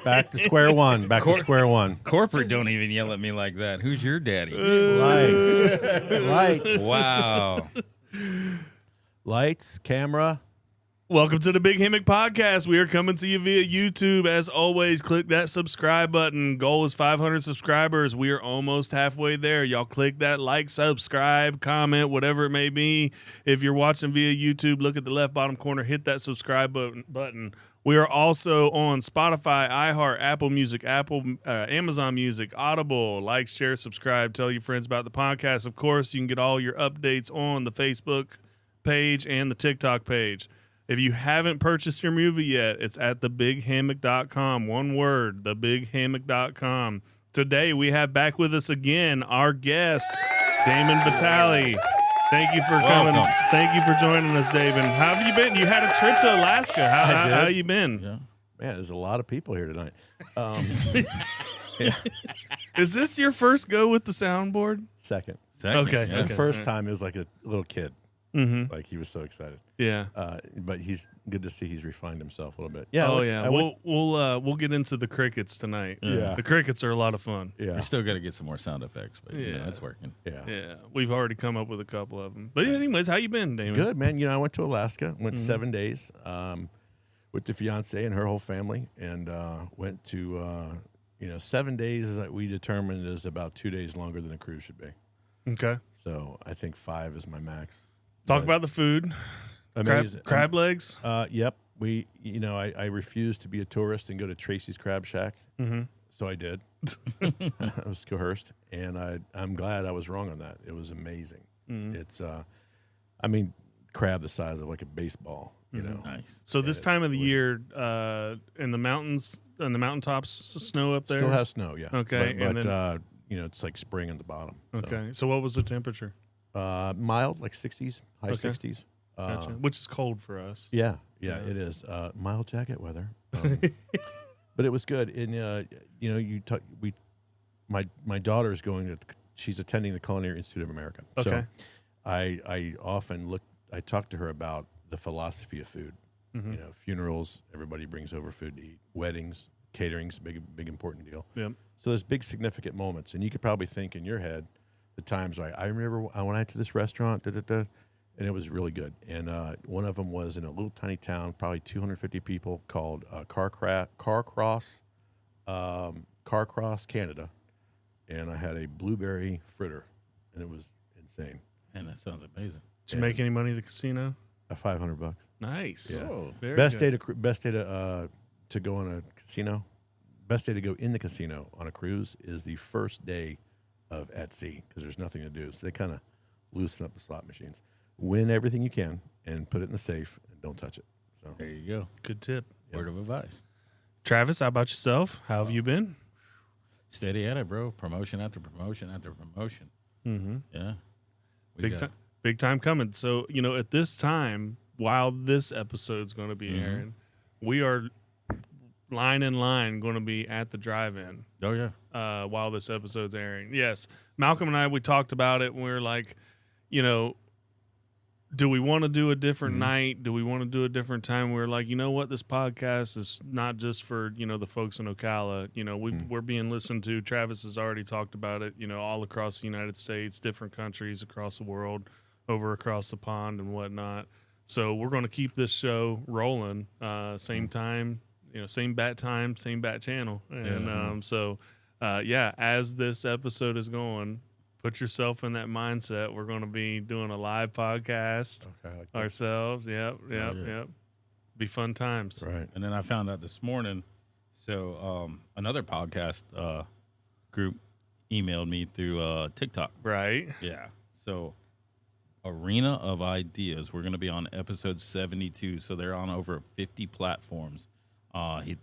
Back to square one. Back to square one. Corporate don't even yell at me like that. Who's your daddy? Lights. Wow. Lights, camera. Welcome to the Big Hammock Podcast. We are coming to you via YouTube. As always, click that subscribe button. Goal is 500 subscribers. We are almost halfway there. Y'all click that like, subscribe, comment, whatever it may be. If you're watching via YouTube, look at the left bottom corner, hit that subscribe button. We are also on Spotify, iHeart, Apple Music, Amazon Music, Audible. Like, share, subscribe, tell your friends about the podcast. Of course, you can get all your updates on the Facebook page and the TikTok page. If you haven't purchased your movie yet, it's at thebighammock.com. One word, thebighammock.com. Today, we have back with us again our guest, Damon Vitale. Thank you for coming. Thank you for joining us, Damon. How have you been? You had a trip to Alaska. How you been? Yeah. Man, there's a lot of people here tonight. Yeah. Is this your first go with the soundboard? Second. Okay. Yeah. The first time it was like a little kid. Mm-hmm. Like he was so excited. Yeah. But he's good to see he's refined himself a little bit. Yeah. Oh yeah. We'll get into the crickets tonight. Yeah. The crickets are a lot of fun. Yeah. We still got to get some more sound effects, but you know, it's working. Yeah. Yeah. We've already come up with a couple of them. But anyways, how you been, Damon? Good, man. You know, I went to Alaska, went 7 days with the fiance and her whole family, and went to 7 days we determined is about 2 days longer than a cruise should be. Okay. So I think 5 is my max. Talk about the food. Amazing. Crab legs. Yep. I refused to be a tourist and go to Tracy's Crab Shack. Mm-hmm. So I did. I was coerced, and I'm glad I was wrong on that. It was amazing. Mm-hmm. It's, crab the size of like a baseball. You know. Nice. So this time of the year, in the mountains, on the mountaintops, snow up there. Still have snow, yeah. Okay, but and then, it's like spring at the bottom. Okay. So what was the temperature? Mild, like 60s, high 60s. Gotcha. Which is cold for us. Yeah, it is. Mild jacket weather. But it was good. And my daughter is she's attending the Culinary Institute of America. Okay. So I often talk to her about the philosophy of food. Mm-hmm. Funerals, everybody brings over food to eat. Weddings, catering's a big important deal. Yep. So there's big significant moments, and you could probably think in your head the times I remember I went out to this restaurant, and it was really good. And one of them was in a little tiny town, probably 250 people, called Carcross, Canada. And I had a blueberry fritter, and it was insane. And that sounds amazing. Did you make any money at the casino? $500. Nice. Yeah. Oh, Very Best good. day to go on a casino. Best day to go in the casino on a cruise is the first day of at sea, because there's nothing to do. So they kind of loosen up the slot machines. Win everything you can and put it in the safe and don't touch it. So There you go. Good tip. Word of advice. Travis, how about yourself? How have you been? Steady at it, bro. Promotion after promotion after promotion. Mm-hmm. Yeah. Big time coming. So, at this time, while this episode's going to be airing, we are line in line going to be at the drive-in. Oh, yeah. While this episode's airing. Yes. Malcolm and I, we talked about it, and we were like, do we want to do a different night? Do we want to do a different time? We were like, you know what? This podcast is not just for, the folks in Ocala. We're being listened to. Travis has already talked about it, all across the United States, different countries across the world, over across the pond and whatnot. So we're going to keep this show rolling. Same time, same bat time, same bat channel. And as this episode is going, put yourself in that mindset. We're going to be doing a live podcast ourselves. Yep. Be fun times. right. And then I found out this morning, so another podcast group emailed me through TikTok. Right. Yeah. So Arena of Ideas, we're going to be on episode 72. So they're on over 50 platforms.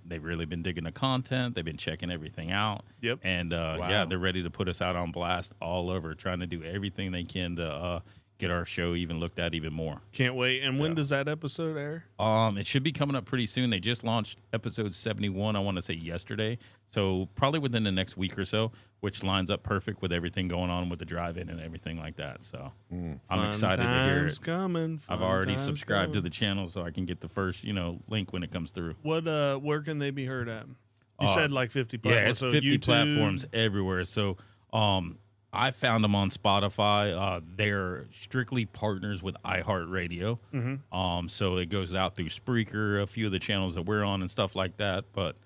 They've really been digging the content. They've been checking everything out. Yep. And yeah, they're ready to put us out on blast all over, trying to do everything they can to get our show even looked at even more. Can't wait. And when does that episode air? It should be coming up pretty soon. They just launched episode 71, I want to say yesterday. So probably within the next week or so, which lines up perfect with everything going on with the drive-in and everything like that. So I'm excited to hear it. Coming. I've already subscribed to the channel so I can get the first, link when it comes through. Where can they be heard at? You said like 50 platforms. Yeah, it's so 50 YouTube. platforms everywhere. So I found them on Spotify. They're strictly partners with iHeartRadio. So it goes out through Spreaker, a few of the channels that we're on and stuff like that. But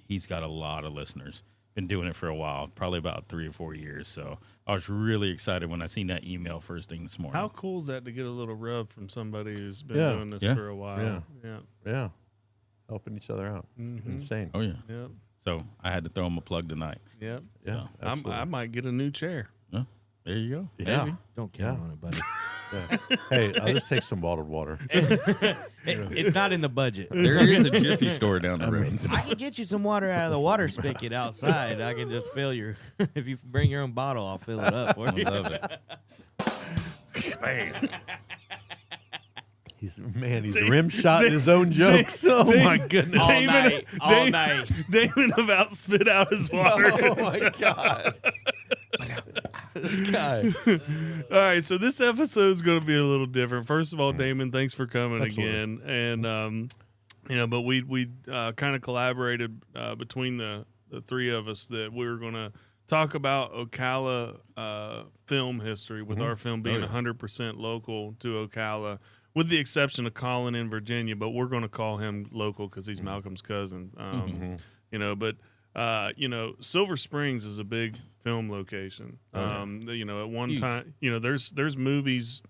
he's got a lot of listeners. Been doing it for a while, probably about 3 or 4 years. So I was really excited when I seen that email first thing this morning. How cool is that to get a little rub from somebody who's been doing this for a while? Yeah. Helping each other out. Insane. Oh, yeah. Yep. So I had to throw him a plug tonight. Yep. Yeah. So I might get a new chair. Yeah, there you go. Yeah. Maybe. Don't count on it, buddy. Yeah. Hey, I'll just take some bottled water. It's not in the budget. There is a Jiffy store down the road. I can get you some water out of the water spigot outside. I can just fill your. If you bring your own bottle, I'll fill it up for I you. love it. Man. He's rim shotting his own jokes. Oh my goodness. All night. Damon about spit out his water. Oh my God. This guy. All right, so this episode's going to be a little different. First of all, Damon, thanks for coming again. And but we kind of collaborated between the three of us that we were going to talk about Ocala film history, with our film being 100% local to Ocala, with the exception of Colin in Virginia. But we're going to call him local because he's Malcolm's cousin. Silver Springs is a big film location. At one time, there's movies,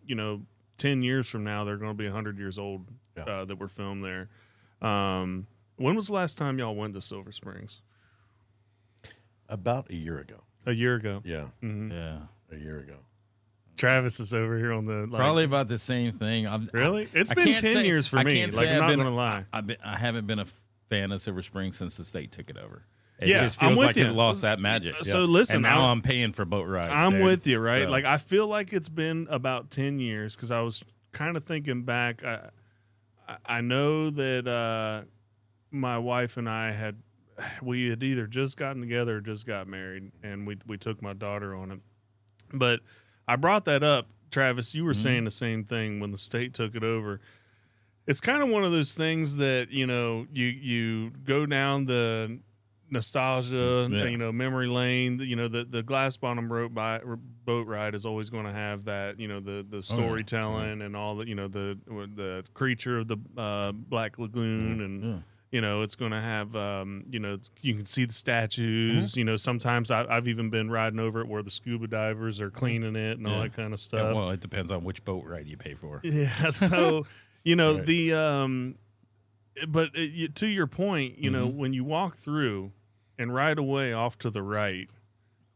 10 years from now, they're going to be 100 years old that were filmed there. When was the last time y'all went to Silver Springs? About a year ago. A year ago. Yeah. Yeah. A year ago. Travis is over here on the Probably about the same thing. Really? It's I been can't 10 say- years for I me. can't Like, say I'm not I've going to lie. I haven't been a fan of Silver Springs since the state took it over. It Yeah, just I'm feels with like you. it lost that magic. So listen, and now I'm paying for boat rides. I'm dude. with you, right? So- Like, I feel like it's been about 10 years because I was kind of thinking back. I know that my wife and I had either just gotten together or just got married, and we took my daughter on it. But I brought that up, Travis. You were saying the same thing when the state took it over. It's kind of one of those things that, you go down the nostalgia, memory lane. The glass bottom boat ride is always going to have that, the storytelling and all the, the creature of the Black Lagoon and. It's going to have, you can see the statues. Sometimes I've even been riding over it where the scuba divers are cleaning it and all that kind of Yeah, stuff. well, it depends on which boat ride you pay for. Yeah. So, Right. to your point, when you walk through and right away off to the right,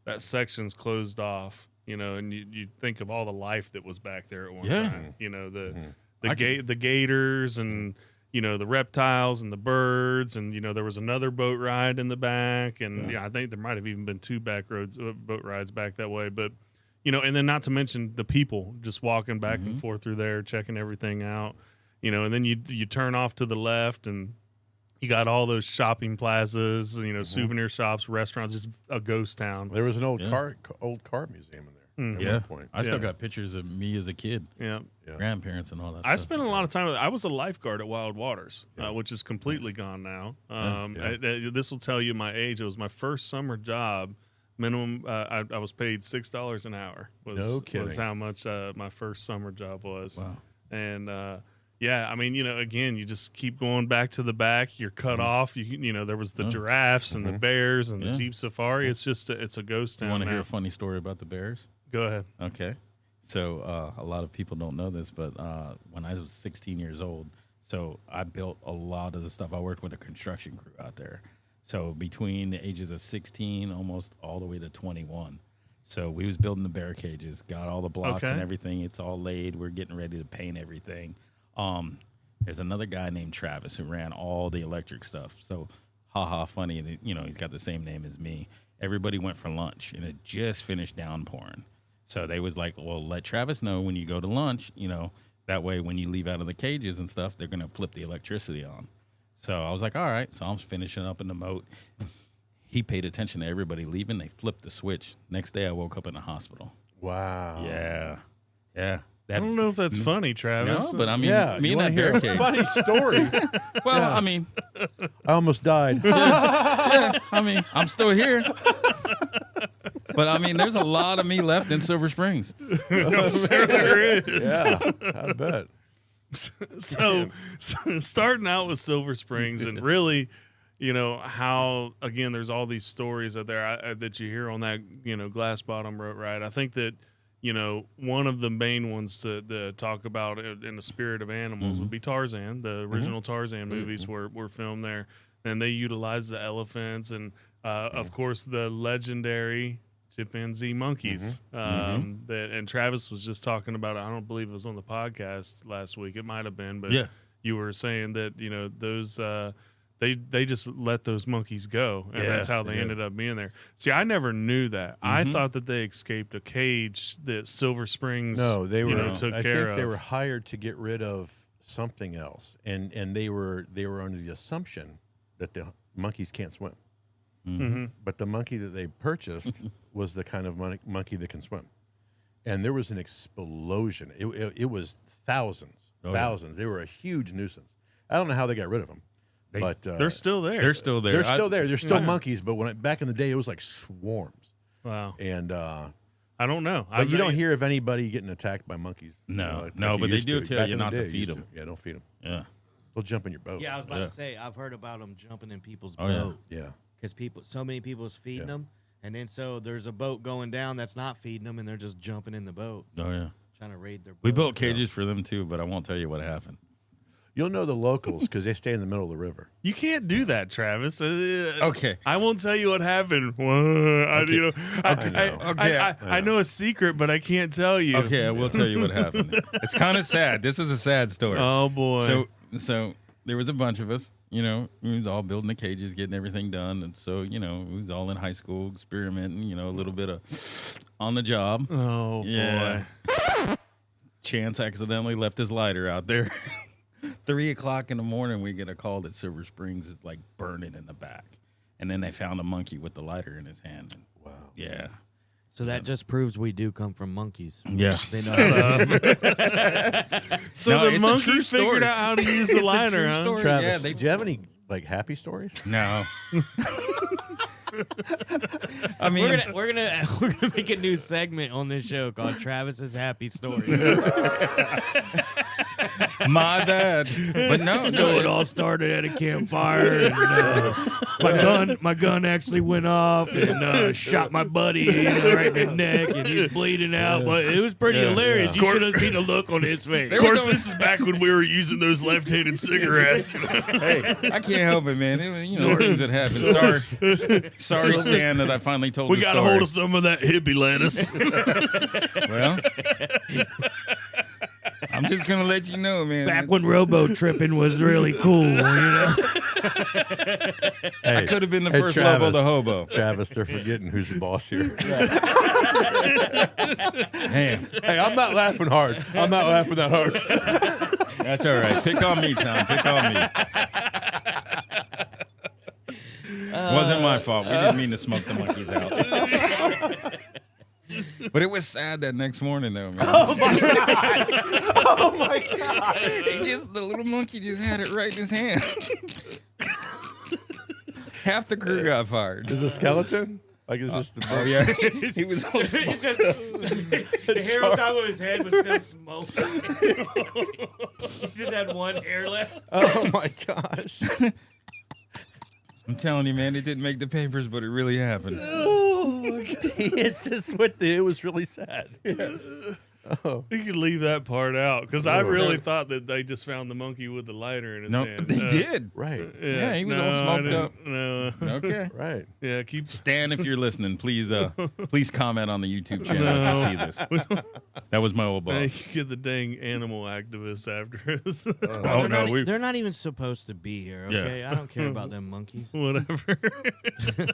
that section's closed off, and you think of all the life that was back there at one time. The gators and, the reptiles and the birds, and there was another boat ride in the back, and I think there might have even been 2 boat rides back that way. But and then not to mention the people just walking back and forth through there, checking everything out. And then you turn off to the left, and you got all those shopping plazas, souvenir shops, restaurants, just a ghost town. There was an old car museum in there. At one point. I still got pictures of me as a kid, Yeah. grandparents and all that I stuff. spent a lot of time with it. I was a lifeguard at Wild Waters, which is completely gone now. This will tell you my age. It was my first summer job. Minimum, I was paid $6 an hour. No kidding. Was how much my first summer job was. Wow. And again, you just keep going back to the back. You're cut off. There was the giraffes and the bears and the Jeep Safari. It's just it's a ghost town. You want to now. hear a funny story about the bears? Go ahead. Okay. So a lot of people don't know this, but when I was 16 years old, so I built a lot of the stuff. I worked with a construction crew out there. So between the ages of 16 almost all the way to 21. So we was building the bear cages, got all the blocks and everything. It's all laid. We're getting ready to paint everything. There's another guy named Travis who ran all the electric stuff. So, haha, funny that, he's got the same name as me. Everybody went for lunch, and it just finished downpouring. So they was like, well, let Travis know when you go to lunch, that way when you leave out of the cages and stuff, they're going to flip the electricity on. So I was like, all right. So I'm finishing up in the moat. He paid attention to everybody leaving. They flipped the switch. Next day, I woke up in the hospispital. Wow. Yeah. I don't know if that's funny, Travis. No, but I mean, Yeah, me you and that wanna hear a barricade. funny story. Well, Yeah. I mean, I almost died. I'm still here. But I mean, there's a lot of me left in Silver Springs. I'm sure there is. Yeah, I bet. So starting out with Silver Springs and really, how, again, there's all these stories out there that you hear on that, Glass Bottom Road ride. I think that, one of the main ones to talk about in the spirit of animals would be Tarzan. The original Tarzan movies were filmed there, and they utilized the elephants and, of course, the legendary chimpanzee monkeys. And Travis was just talking about it. I don't believe it was on the podcast last week. It might have been, but you were saying that those they just let those monkeys go, and that's how they ended up being there. See, I never knew that. I thought that they escaped a cage that Silver Springs They were. took I care think of. they were hired to get rid of something else, and they were under the assumption that the monkeys can't swim. But the monkey that they purchased was the kind of monkey that can swim, and there was an explosion. It was thousands. They were a huge nuisance. I don't know how they got rid of them. But They're still there. They're still there. They're still there. They're still monkeys, but back in the day, it was like swarms. Wow. And I don't know. but you don't hear of anybody getting attacked by monkeys. No, like no, you but they used do to. tell Back you in the not to day, feed used them. Yeah, don't feed them. Yeah. They'll jump in your boat. Yeah, I was about Yeah. to say, I've heard about them jumping in people's Oh, yeah. boat Yeah. because so many people's feeding them, and then so there's a boat going down that's not feeding them, and they're just jumping in the boat Oh, yeah. trying to raid their boat. We built cages for them, too, but I won't tell you what happened. You'll know the locals because they stay in the middle of the river. You can't do that, Travis. Okay. I won't tell you what happened. I know a secret, but I can't tell you. Okay, I will tell you what happened. It's kind of sad. This is a sad story. Oh boy. So there was a bunch of us, we was all building the cages, getting everything done. And so, we was all in high school experimenting, a little bit of on the job. Oh Yeah. boy. Chance accidentally left his lighter out there. 3 o'clock in the morning, we get a call that Silver Springs is like burning in the back. And then they found a monkey with the lighter in his hand. And, Wow. yeah. So that just proves we do come from monkeys. Yeah. They know how to So No, the it's a monkey true story. figured out how to use the It's a liner, true huh? story. Travis, Yeah, do you have any happy stories? No. I mean, we're gonna make a new segment on this show called Travis's Happy Stories. my bad. But no, So it all started at a campfire. And, my gun actually went off and shot my buddy right in the neck, and he's bleeding out. But it was pretty hilarious. You should have seen the look on his face. Of course, this is back when we were using those left-handed cigarettes. hey, I can't help it, man. It was, things that happen. Sorry, Stan, that I finally told We the got story. a hold of some of that hippie lettuce. Well, I'm just going to let you know, man. Back when robo tripping was really cool, I could have been the Hey, first Travis. Lobo the hobo. Travis, they're forgetting who's the boss here. Damn. Hey, I'm not laughing hard. I'm not laughing that hard. That's all right. Pick on me, Tom. Pick on me. Wasn't my fault. We didn't mean to smoke the monkeys out. But it was sad that next morning, though, man. Oh my God. The little monkey just had it right in his hand. Half the crew got fired. Is it a skeleton? Like, is this the Oh, yeah. He was all The hair on top of his head was still smoking. He just had one hair left. Oh my gosh. I'm telling you, man, it didn't make the papers, but it really happened. Oh my God. It's just it was really sad. Yeah. Oh. You could leave that part out because I really thought that they just found the monkey with the lighter in his hand. They did. Right. Yeah, he was all smoked up. No. Okay. Right. Yeah, keep. Stan, if you're listening, please comment on the YouTube channel if you see this. That was my old Hey, boss. you get the dang animal activist after us. They're not even supposed to be here. Okay, I don't care about them monkeys. Whatever.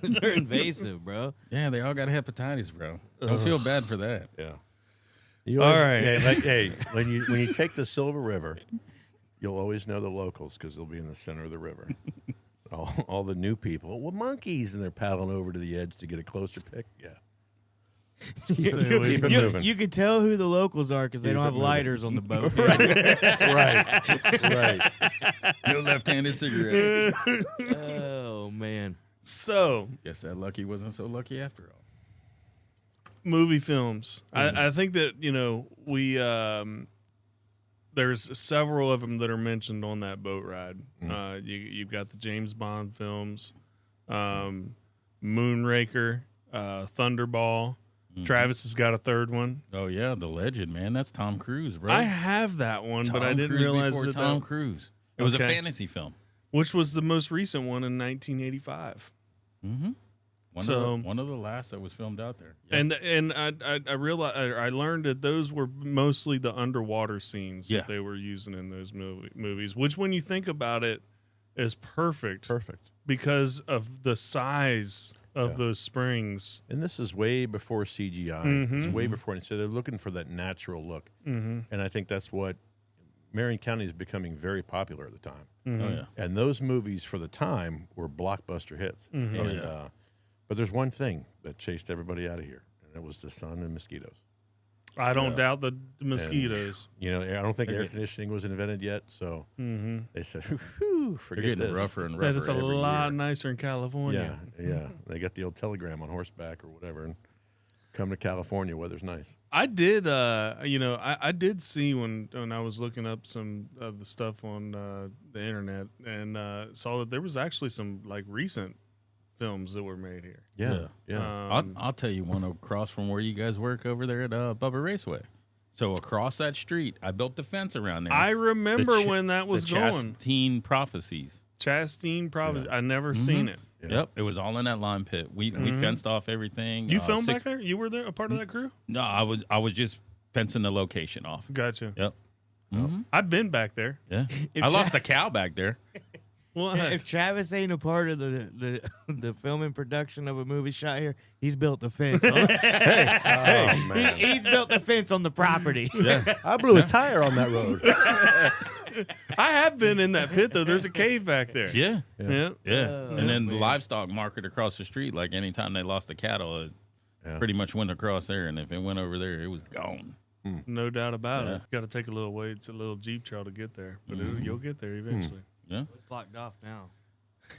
They're invasive, bro. Yeah, they all got hepatitis, bro. Don't feel bad for that. Yeah. You All always, right. Yeah, like, hey, when you take the Silver River, you'll always know the locals because they'll be in the center of the river. all the new people, well, monkeys, and they're paddling over to the edge to get a closer pick. Yeah. Keep it moving. You can tell who the locals are because they Keep don't it have moving. lighters on the boat. Right. No left-handed cigarette. Oh man. So, Guess that Lucky wasn't so lucky after all. movie films. I think that, we there's several of them that are mentioned on that boat ride. You've got the James Bond films, Moonraker, Thunderball. Travis has got a third one. Oh yeah, the legend, man. That's Tom Cruise, bro. I have that one, but I Tom didn't Cruise realize before that Tom Cruise. It was a Okay. fantasy film. which was the most recent one in 1985. Mm-hmm. One of the last that was filmed out there. Yep. And I realized I learned that those were mostly the underwater scenes Yeah. that they were using in those movies, which when you think about it is perfect because of the size of those springs. And this is way before CGI. Mm-hmm. It's way before. So they're looking for that natural look. Mm-hmm. And I think that's what Marion County is becoming very popular at the time. Mm-hmm. Oh yeah. And those movies for the time were blockbuster hits. Mm-hmm. And, Oh, yeah. But there's one thing that chased everybody out of here, and it was the sun and mosquitoes. I don't doubt the mosquitoes. And, I don't think air conditioning was invented yet, so they said, They're forget getting this. rougher and Said rougher it's a every lot year. nicer in California. Yeah. They got the old telegram on horseback or whatever, and come to California, weather's nice. I did, I did see when I was looking up some of the stuff on the internet and saw that there was actually some like recent films that were made here. Yeah. I'll tell you one across from where you guys work over there at Bubba Raceway. So across that street, I built the fence around there. I remember when that was the going. Chastain Prophecies. Chastain Prophecies. I never seen it. Yeah. Yep, it was all in that lime pit. We fenced off everything. You filmed back there? You were there, a part of that crew? No, I was just fencing the location off. Gotcha. Yep. I've been back there. Yeah. I lost a cow back there. What? If Travis ain't a part of the film and production of a movie shot here, he's built the fence. Oh, man. He's built the fence on the property. Yeah. I blew a tire on that road. I have been in that pit though. There's a cave back there. Yeah. Yeah. And then the livestock market across the street, like anytime they lost a cattle, it pretty much went across there. And if it went over there, it was gone. No doubt about Yeah. it. Got to take a little way. It's a little Jeep trail to get there, but you'll get there eventually. Yeah. It's blocked off now.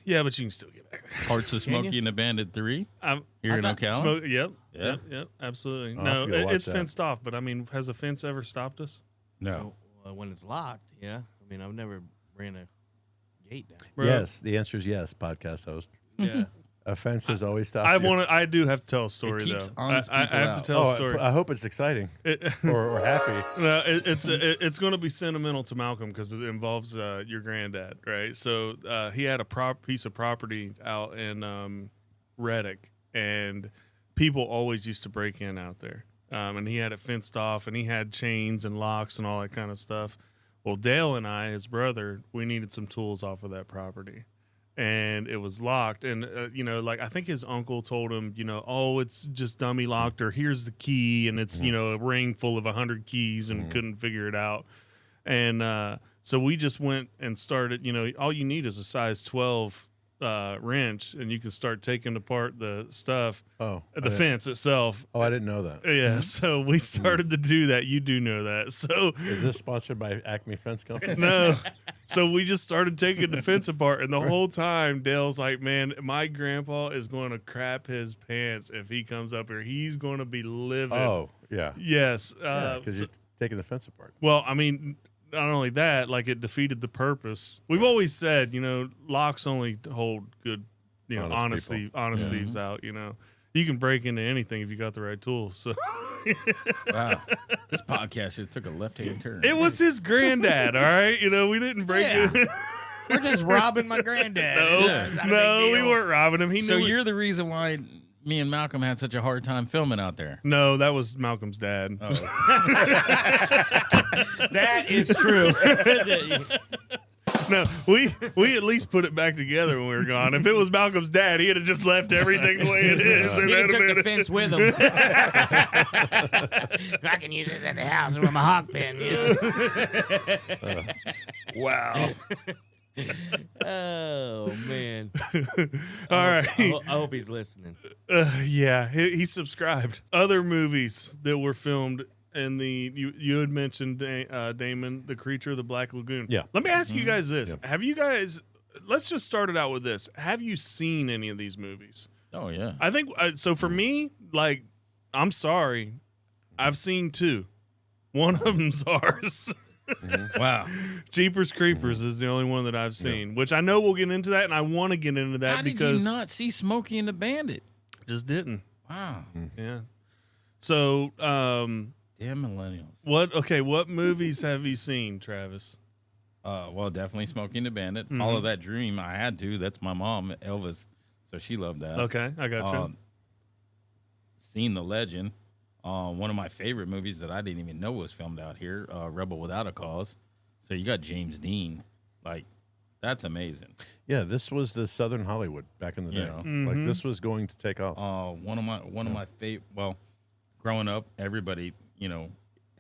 Yeah, but you can still get back there. Parts of Can you? Smokey and the Bandit 3 I'm, here in Ocala. Yep. Yeah. Yep. Absolutely. I'll No, have to go watch it's that. fenced off, but I mean, has a fence ever stopped us? No. Well, when it's locked, yeah. I mean, I've never ran a gate down. Bro, Yes, the answer is yes, podcast host. Yeah. Offense has always stopped you. I do have to tell a story keeps though. honest I people have to out. tell a story. I hope it's exciting or happy. No, it's going to be sentimental to Malcolm because it involves your granddad, right? So he had a piece of property out in Reddick, and people always used to break in out there. And he had it fenced off, and he had chains and locks and all that kind of stuff. Well, Dale and I, his brother, we needed some tools off of that property. And it was locked. And, I think his uncle told him, oh, it's just dummy locked, or here's the key. And it's, a ring full of 100 keys and couldn't figure it out. And so we just went and started, all you need is a size 12 wrench, and you can start taking apart the stuff, the fence itself. Oh, I didn't know that. Yeah, so we started to do that. You do know that. So Is this sponsored by Acme Fence Company? no. So we just started taking the fence apart, and the whole time Dale's like, man, my grandpa is going to crap his pants if he comes up here. He's going to be livid. Oh, yeah. Yes. Because you're taking the fence apart. Well, I mean, not only that, like it defeated the purpose. We've always said, locks only hold good, Honest honest people. thieves out, You can break into anything if you got the right tools. So Wow. This podcast just took a left-hand turn. it was his granddad. All right, we didn't break Yeah. it. We're just robbing my granddad. No, we weren't robbing him. He So knew. you're the reason why me and Malcolm had such a hard time filming out there. No, that was Malcolm's dad. Oh. That is true. No, we at least put it back together when we were gone. If it was Malcolm's dad, he'd have just left everything the way it is. He took the fence with him. I can use this at the house with my hawk pen. Wow. Oh man! All right. I hope he's listening. Yeah, he subscribed. Other movies that were filmed in you had mentioned Damon, The Creature of the Black Lagoon. Yeah. Let me ask you guys this: Yep. Have you guys? Let's just start it out with this. Have you seen any of these movies? Oh, yeah. I think so. For me, like, I'm sorry, I've seen 2. One of them's ours. Wow. Jeepers Creepers is the only one that I've seen, which I know we'll get into that, and I want to get into that How did because you not see Smokey and the Bandit? just didn't. Wow. Yeah. So, Damn millennials. what movies have you seen, Travis? Well, definitely Smokey and the Bandit. Follow That Dream. I had to. That's my mom, Elvis. So she loved that. Okay, I got you. Seen The Legend. One of my favorite movies that I didn't even know was filmed out here, Rebel Without a Cause. So you got James Dean. Like, that's amazing. Yeah, this was the Southern Hollywood back in the day. Yeah. Like this was going to take off. One of my favorite. Well, growing up, everybody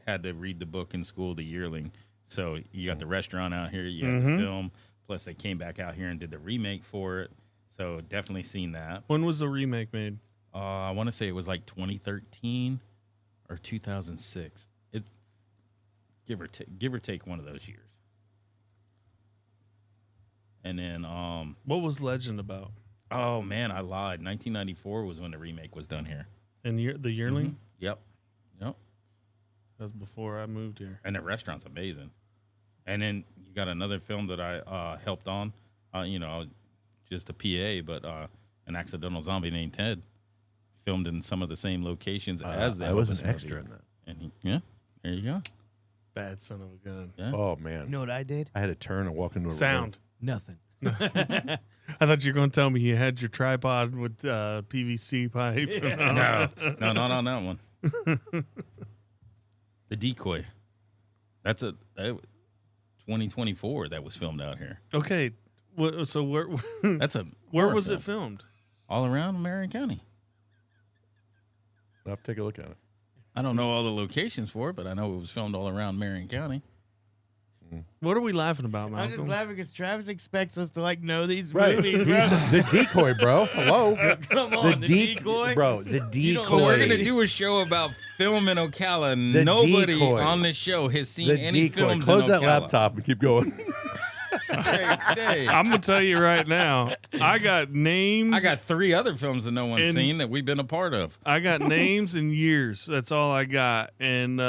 had to read the book in school, The Yearling. So you got the restaurant out here, you had the film. Plus, they came back out here and did the remake for it. So definitely seen that. When was the remake made? I want to say it was like 2013 or 2006. It's give or take one of those years. And then, What was Legend about? oh man, I lied. 1994 was when the remake was done here. And the Yearling? Yep. That was before I moved here. And the restaurant's amazing. And then you got another film that I helped on. I was just a PA, but an accidental zombie named Ted filmed in some of the same locations as the I was Elvis an extra movie. in that. And there you go. Bad son of a gun. Yeah. Oh man, You know what I did? I had to turn and walk into a Sound. Nothing. I thought you were going to tell me you had your tripod with PVC pipe. No, not on that one. The Decoy. That's 2024 that was filmed out here. Okay. So where That's a where horror was film. it filmed? All around Marion County. I'll have to take a look at it. I don't know all the locations for it, but I know it was filmed all around Marion County. What are we laughing about, I'm Malcolm? just laughing because Travis expects us to know these Right, movies, bro. he's the decoy, bro. Hello, Come on, the decoy. bro. The You don't decoy. know We're going to do a show about film in Ocala. The Nobody Decoy. on this show has seen The any decoy. films Close in that Ocala. laptop and keep going. Hey, I'm gonna tell you right now. I got names. I got 3 other films that no one's And- seen that we've been a part of. I got names and years. That's all I got. And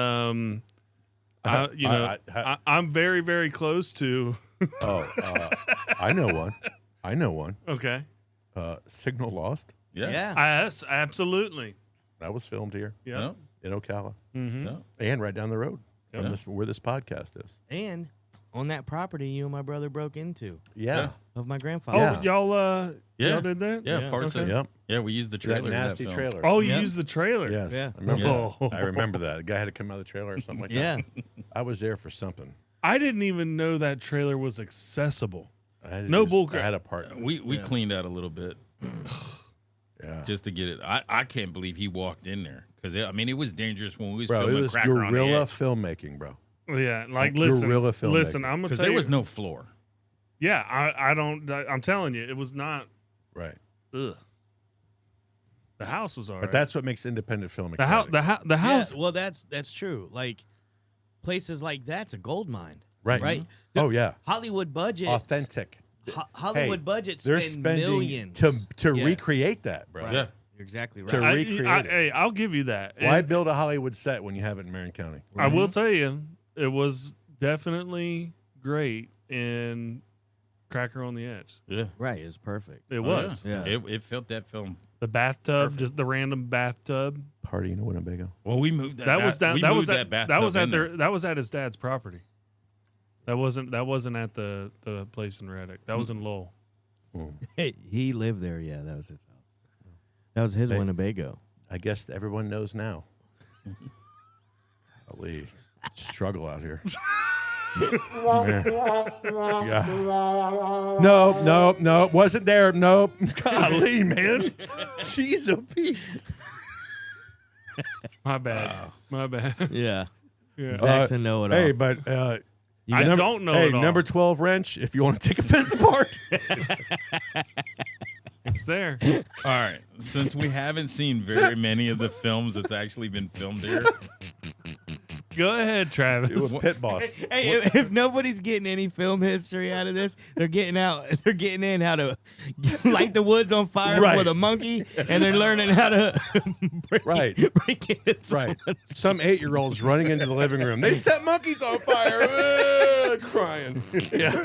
I'm very, very close to. I know one. Okay. Signal Lost. Yeah. Yeah. Yes, absolutely. That was filmed here Yeah. in Ocala Mm-hmm. Yeah. and right down the road from Yeah. where this podcast is. And on that property you and my brother broke into Yeah. of my Oh, grandfather. Yeah. Yeah. y'all did that? Yeah, Yeah. parts of Okay. it. Yep. Yeah, we used the That trailer. nasty in that film. trailer. Oh, you Yep. used the trailer. Yes. Yeah. I remember Oh. that. I remember that. The guy had to come out of the trailer or something like Yeah. that. I was there for something. I didn't even know that trailer was accessible. I had to No do- bullcrap. I had a part. We cleaned out a little bit Yeah. just to get it. I can't believe he walked in there because it was dangerous when we was Bro, it filming was Cracker on the guerrilla Edge. filmaking, bro. Yeah, like Guerrilla listen, filmmaking. I'm gonna Because tell there you. was no floor. Yeah, I'm telling you, it was not. Right. Ugh. The house was alright. But that's what makes independent film the house. exciting. The house. Yeah, well, that's true. Like places like that's a gold mine, Right. right? Oh, yeah. Hollywood budgets, Authentic. Hollywood Hey, budgets They're spend spending millions to Yes. recreate that, bro. Right. Yeah. You're exactly right. To recreate it. Hey, I'll give you that. Why And build a Hollywood set when you have it in Marion County? I will tell you, it was definitely great in Cracker on the Edge. Yeah. Right, it's perfect. It was. Yeah. It felt that film. The bathtub, just the random bathtub. Party in Winnebago. Well, we moved that. That was down. That was at bathtub that was at his dad's property. That wasn't at the place in Reddick. That was in Lowell. He lived there. Yeah, that was his house. That was his Winnebago. I guess everyone knows now. Golly, struggle out here. Man. Yeah. Nope. Wasn't there. Nope. Golly, man. Jeez, oh, Pete. My bad. My bad. Yeah. Yeah. Zach's a know-it-all. Hey, but I don't know Hey, it all. number 12 wrench. If you want to take a fence apart. It's there. All right. Since we haven't seen very many of the films that's actually been filmed here, Go ahead, It Travis. was Pit Boss. Hey, if nobody's getting any film history out of this, they're getting in how to light the woods on fire Right. with a monkey, and they're learning how to break into Right. Some 8-year-old's running into the living room. They set monkeys on fire. Crying. Yeah.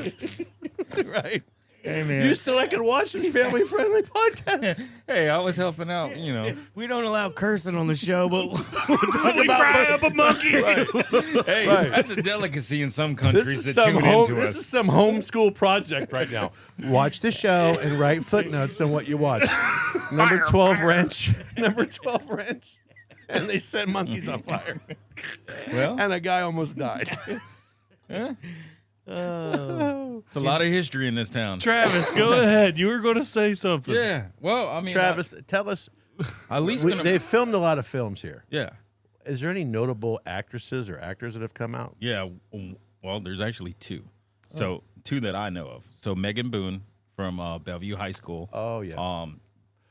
Right. Hey, man. You said I could watch this family-friendly podcast. hey, I was helping out. You know, We don't allow cursing on the show, but we'll talk we about fry up a monkey. hey, Right. that's a delicacy in some This countries is that some tune into this us. is some homeschool project right now. Watch the show and write footnotes on what you watch. Number 12 wrench. Number 12 wrench. And they set monkeys on fire. Well, And a guy almost died. it's a lot of history in this town. Travis, go ahead. You were going to say something. Yeah. Well, I mean, Travis, tell us. at least They've filmed a lot of films here. yeah. Is there any notable actresses or actors that have come out? Yeah, well, there's actually two. So two that I know of. So Megan Boone from Bellevue High School. Oh, yeah.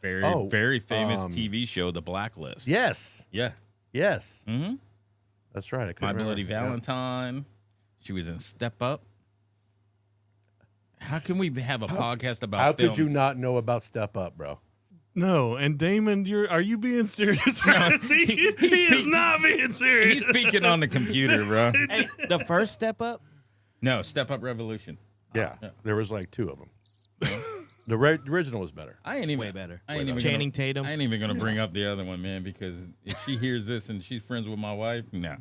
Very famous um, TV show, The Blacklist. Yes. Yeah. Yes. Mm-hmm. That's right. I couldn't My remember. Bloody Valentine. She was in Step Up. How can we have a podcast about How films? could you not know about Step Up, bro? No, and Damon, are you being serious? he is not being serious. He's peeking on the computer, bro. Hey, the first step up. No, Step Up Revolution. Yeah. Yeah. There was like 2 of them. The original was better. I ain't even Way better. I ain't even Channing gonna, Tatum. I ain't even gonna bring up the other one, man, because if she hears this and she's friends with my wife, no.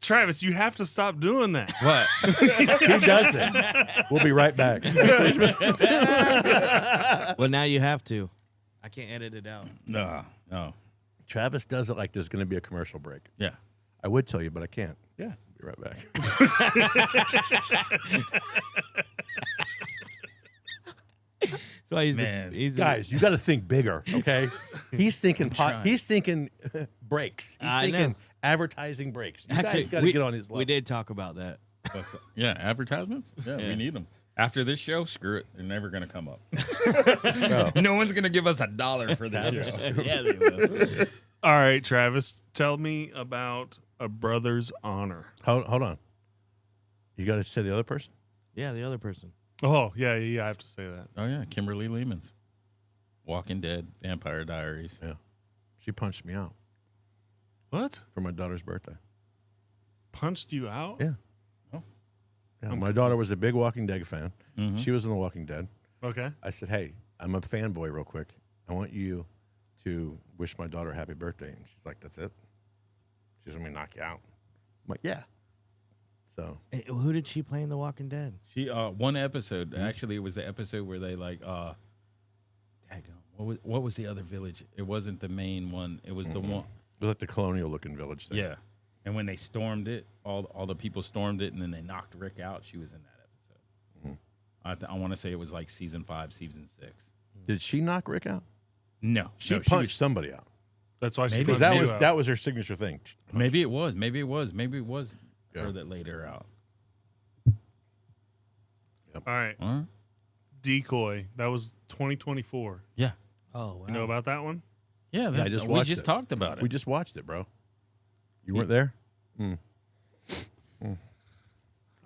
Travis, you have to stop doing that. What? He does it. We'll be right back. Well, now you have to. I can't edit it out. No. Travis does it like there's going to be a commercial break. Yeah. I would tell you, but I can't. Yeah. Be right back. So he's Man. Guys, you got to think bigger, okay? He's thinking trying. he's thinking breaks. He's I thinking know. advertising breaks. You Actually, guys got to get on his level. We did talk about that. Yeah, advertisements? Yeah, we need them. After this show, screw it. They're never going to come up. No one's going to give us $1 for this show. Yeah, they will. All right, Travis, tell me about A Brother's Honor. Hold on. You got to say the other person? Yeah, the other person. Oh, yeah, I have to say that. Oh, yeah, Kimberly Lehman's. Walking Dead, Vampire Diaries. Yeah. She punched me out What? for my daughter's birthday. Punched you out? Yeah. Oh. Yeah, my daughter was a big Walking Dead fan. Mhm. She was in The Walking Dead. Okay. I said, hey, I'm a fanboy real quick. I want you to wish my daughter happy birthday. And she's like, that's it? She's going to knock you out. I'm like, yeah. So, Hey, who did she play in The Walking Dead? She one episode. Actually, it was the episode where they like daggone, what was the other village? It wasn't the main one. It was the one. it was like the colonial looking village thing. Yeah. And when they stormed it, all the people stormed it, and then they knocked Rick out. She was in that episode. I want to say it was like season 5, season 6. Did she knock Rick out? No, She no, punched somebody out. That's why she Maybe punched That you was out. that was her signature thing. Maybe it was. Maybe it was Yeah. her that laid her out. All right. Huh? Decoy. That was 2024. Yeah. Oh, wow. You know about that one? Yeah, I just we watched just it. talked about it. We just watched it, bro. You weren't there?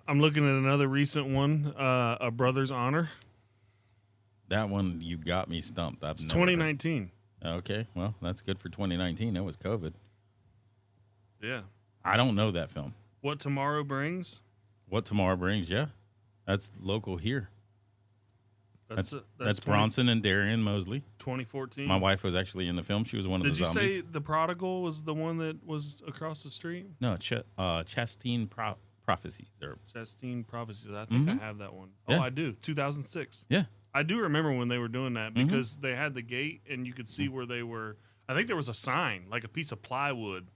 I'm looking at another recent one, A Brother's Honor. That one, you got me stumped. It's 2019. Okay, well, that's good for 2019. That was COVID. Yeah. I don't know that film. What Tomorrow Brings. What Tomorrow Brings, yeah. That's local here. That's Bronson and Darian Mosley. 2014. My wife was actually in the film. She was one of the zombies. Did you say The Prodigal was the one that was across the street? No, Chastine Prophecies. Or Chastine Prophecies. I think I have that one. Yeah. Oh, I do. 2006. yeah. I do remember when they were doing that because they had the gate and you could see where they were. I think there was a sign, like a piece of plywood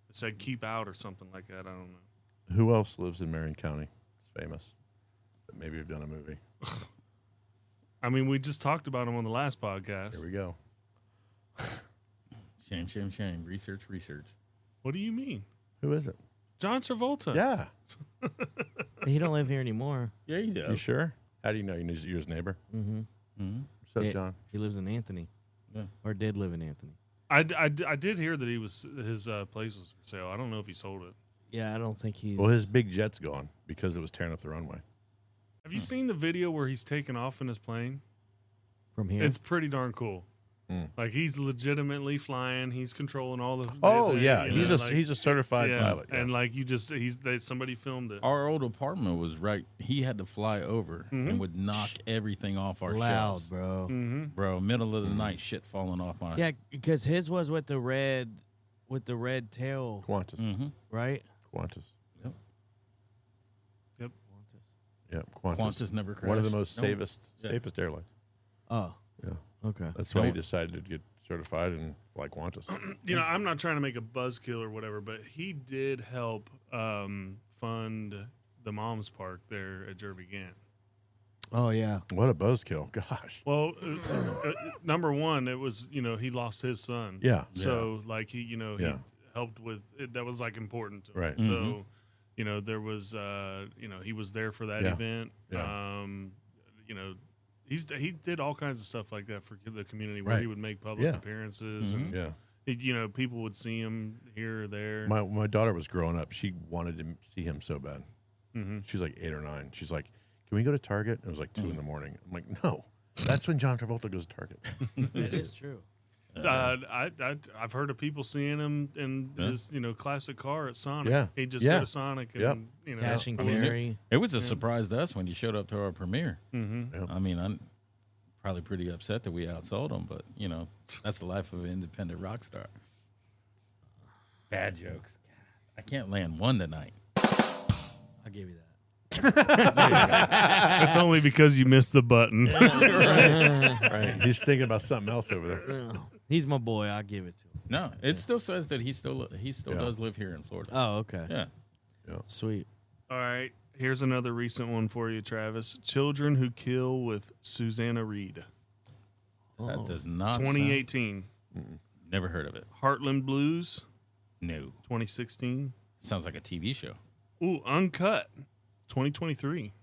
that said "keep out" or something like that. I don't know. Who else lives in Marion County? It's famous. That maybe have done a movie. I mean, we just talked about him on the last podcast. Here we go. Shame, shame, shame. Research. What do you mean? Who is it? John Travolta. Yeah. He don't live here anymore. Yeah, he does. You sure? How do you know? You're his neighbor? Mm-hmm. What's up, Yeah. John? He lives in Anthony. Yeah. Or did live in Anthony. I did hear that his place was for sale. I don't know if he sold it. Yeah, I don't think he's... Well, his big jet's gone because it was tearing up the runway. Have you seen the video where he's taking off in his plane? From here? It's pretty darn cool. Mm. Like he's legitimately flying. He's controlling all the. Oh the- yeah, you know, he's a certified yeah, pilot. Yeah. and like somebody filmed it. Our old apartment was right. He had to fly over and would knock everything off our loud, shelves. bro. Mm-hmm. Bro, middle of the night, shit falling off my. Yeah, because his was with the red tail, Qantas. Mm-hmm. right? Qantas. Yep. Yeah, Qantas. Qantas never crashed. One of the most No. safest airlines. Oh, Yeah. okay. That's why he No. decided to get certified and fly Qantas. You know, I'm not trying to make a buzzkill or whatever, but he did help fund the Moms Park there at Jerby Gant. Oh, yeah. What a buzzkill! Gosh. Well, number one, it was he lost his son. Yeah. So like he he Yeah. helped with it. That was like important to him. Right. So there was he was there for that Yeah. event. Yeah. He did all kinds of stuff like that for the community where Right. he would make public Yeah. appearances and Yeah. people would see him here or there. My daughter was growing up. She wanted to see him so bad. Mm-hmm. She's like 8 or 9. She's like, "Can we go to Target?" And it was like 2 in the morning. I'm like, "No, that's when John Travolta goes to Target." That is true. I've heard of people seeing him in his classic car at Sonic. Yeah. He'd just Yeah. go to Sonic and Yep. Cash and I mean, carry. It was a surprise to us when you showed up to our premiere. Mhm. I mean, I'm probably pretty upset that we outsold him, but that's the life of an independent rock star. Bad jokes. I can't land one tonight. I'll give you that. That's only because you missed the button. Right. He's thinking about something else over there. He's my boy. I'll give it to him. No, it still says that he still does live here in Florida. Oh, okay. Yeah. Sweet. All right. Here's another recent one for you, Travis. Children Who Kill with Susanna Reed. That does not 2018. Never heard of it. Heartland Blues. No. 2016. Sounds like a TV show. Ooh, Uncut. 2023.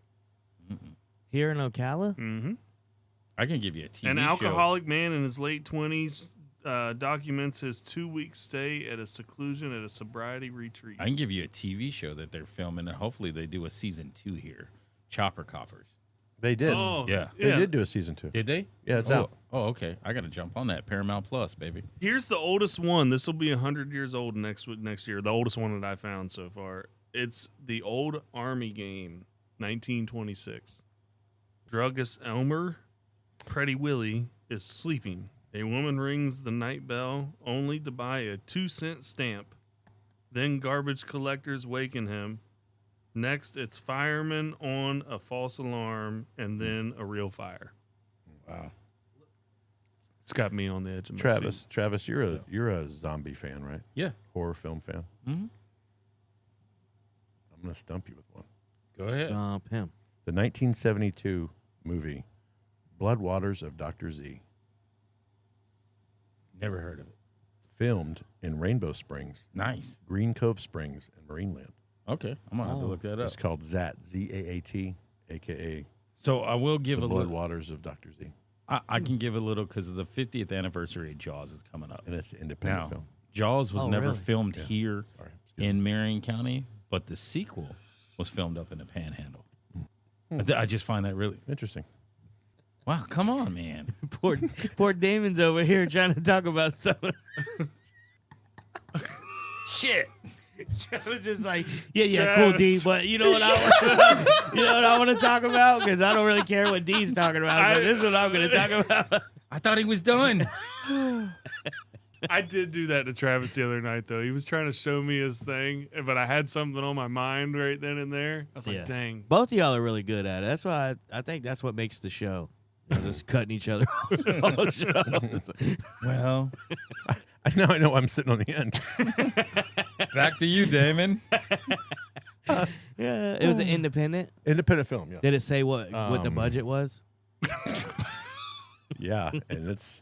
Here in Ocala? Mm-hmm. I can give you a TV An show. alcoholic man in his late 20s documents his 2-week stay at a seclusion at a sobriety retreat. I can give you a TV show that they're filming, and hopefully they do a season 2 here. Chopper Coppers. They did. Oh, Yeah. They did do a season 2. Did they? Yeah, it's out. Oh, okay. I got to jump on that. Paramount Plus, baby. Here's the oldest one. This will be 100 years old next year. The oldest one that I found so far. It's the old Army game, 1926. Druggist Elmer Pretty Willie is sleeping. A woman rings the night bell only to buy a 2-cent stamp. Then garbage collectors waken him. Next, it's firemen on a false alarm, and then a real fire. Wow. It's got me on the edge of my seat. Travis, you're a zombie fan, right? Yeah. Horror film fan. Mm-hmm. I'm gonna stump you with one. Go ahead. Stomp him. The 1972 movie Blood Waters of Dr. Z, Never heard of it. filmed in Rainbow Springs, Nice. Green Cove Springs, and Marineland. Okay. I'm going to have to look that up. It's called ZAT, Z-A-A-T, a.k.a. So I will give The a Blood little. Waters of Dr. Z. I can give a little because the 50th anniversary of Jaws is coming up. And it's an independent Now, film. Jaws was Oh, never really? filmed here Sorry. Excuse me. in Marion County, but the sequel was filmed up in the Panhandle. I just find that really Interesting. wow. Come on, man. Poor Damon's over here trying to talk about something. Shit. I was just like, yeah, cool, D. But you know what I want to talk about? Because I don't really care what D's talking about. So this is what I'm going to talk about. I thought he was done. I did do that to Travis the other night, though. He was trying to show me his thing, but I had something on my mind right then and there. I was like, dang. Both of y'all are really good at it. That's why I think that's what makes the show. You know, just cutting each other off the whole show. Well, I know I'm sitting on the end. back to you, Damon. Yeah, it was an independent. Independent film, yeah. Did it say what the budget was? Yeah, and it's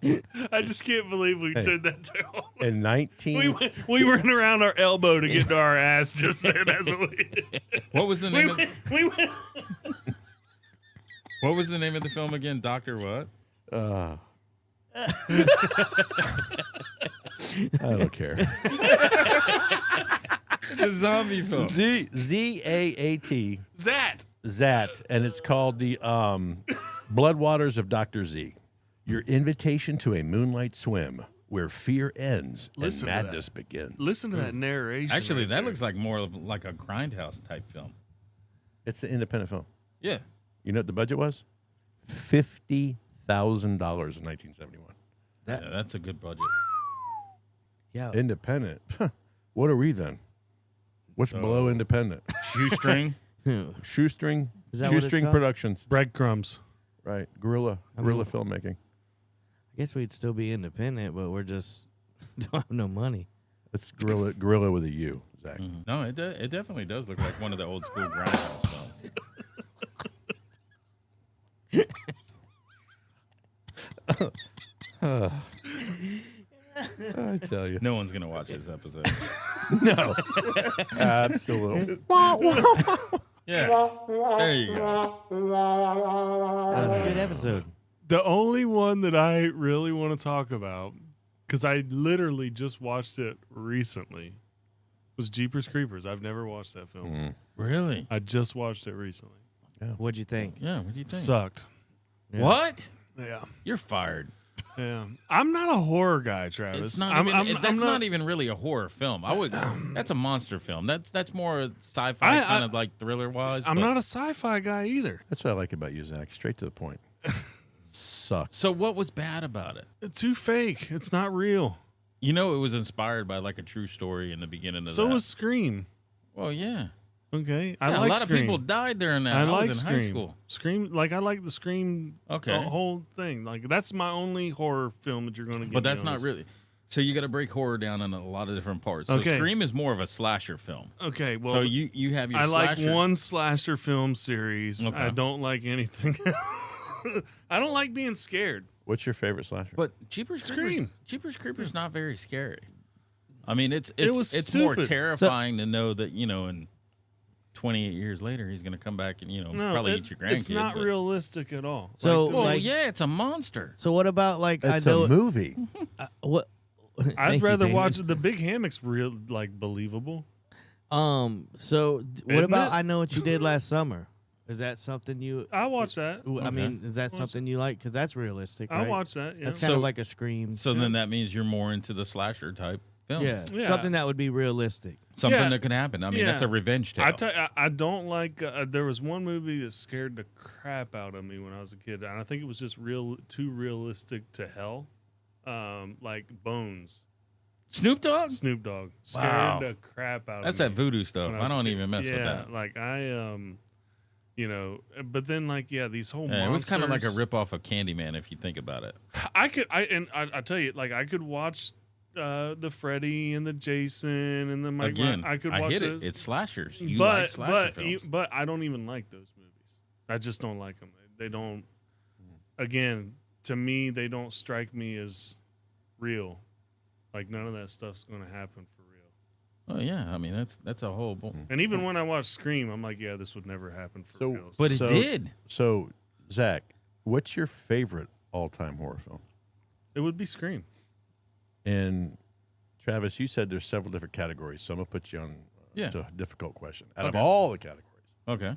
I just can't believe we said that down. in 19... We went around our elbow to get to our ass just then. That's what we did. What was the name? We went. What was the name of the film again? Doctor what? I don't care. It's a zombie film. Z-A-A-T. Zat. And it's called the Blood Waters of Dr. Z. Your invitation to a moonlight swim where fear ends Listen to and madness begins. Listen to that narration. Actually, right that there. looks like more of like a Grindhouse type film. It's an independent film. Yeah. You know what the budget was? $50,000 in 1971. Yeah, that's a good budget. Yeah. Independent. What are we then? What's below independent? Shoestring. Shoestring. Is that what it's Shoestring called? Productions. breadcrumbs. Right. Guerrilla filmmaking. I guess we'd still be independent, but we're just don't have no money. It's guerrilla with a U, Zach. Mhm. No, it definitely does look like one of the old school Grindhouse films. I tell you. No one's gonna watch this episode. No. Absolutely. Yeah. There you go. That was a good episode. The only one that I really want to talk about, because I literally just watched it recently, was Jeepers Creepers. I've never watched that film. Really? I just watched it recently. What'd you think? Yeah. What do you think? Sucked. Yeah. What? Yeah. You're fired. Yeah. I'm not a horror guy, Travis. It's not. I'm That's not even really a horror film. I would. That's a monster film. That's more sci-fi kind of like thriller wise. I'm not a sci-fi guy either. That's what I like about you, Zach. Straight to the point. Sucks. So what was bad about it? It's too fake. It's not real. You know, it was inspired by like a true story in the beginning of So that. was Scream. Well, yeah. Okay. Yeah, I like a lot Scream. of people died during that. I I like was in Scream. high school. Scream, like I like the Scream Okay. whole thing. Like that's my only horror film that you're going to get. But that's not really. So you got to break horror down in a lot of different parts. So Okay. Scream is more of a slasher film. Okay, well, So you have your I like slasher. one slasher film series. Okay. I don't like anything. I don't like being scared. What's your favorite slasher? But Jeepers Creepers, Scream. Jeepers Creepers not very scary. I mean, it's was more stupid. terrifying to know that, you know, in 28 years later he's going to come back and, you know, No, probably eat your grandkid. it's not but- realistic at all. So, Like, Well, like- yeah, it's a monster. So what about like It's I know a movie. what? I'd Thank you, rather Damon. watch the Big Hammock's real, like believable. So what Isn't about it? I Know What You Did Last Summer? Is that something you? I watch that. I mean, is that something you like? Because that's realistic, right? I watch that. Yeah. That's kind of like a Scream. So then that means you're more into the slasher type film. Yeah, Yeah. something that would be realistic. Something Yeah. that could happen. I mean, Yeah. that's a revenge tale. I don't like. There was one movie that scared the crap out of me when I was a kid, and I think it was just too realistic to hell. Like Bones, Snoop Dogg? Snoop Dogg scared Wow. the crap out That's of that me. voodoo stuff. when I was a don't kid. even mess with Yeah, that. like you know, but then like these whole Yeah, it was kind of like a monsters- ripoff of Candyman if you think about it. I tell you, like I could watch the Freddy and the Jason and the Mike. Again, I could I watch hit those. it. It's slashers. You but like slasher films. but I don't even like those movies. I just don't like them. They don't. Again, to me, they don't strike me as real. Like none of that stuff's going to happen for real. Oh yeah, I mean that's a whole. And even when I watch Scream, I'm like, yeah, this would never happen for So- real. But So- it did. So, Zach, what's your favorite all-time horror film? It would be Scream. And Travis, you said there's several different categories, so I'm gonna put you on. Yeah. It's a difficult question. Out of Okay. all the categories, Okay.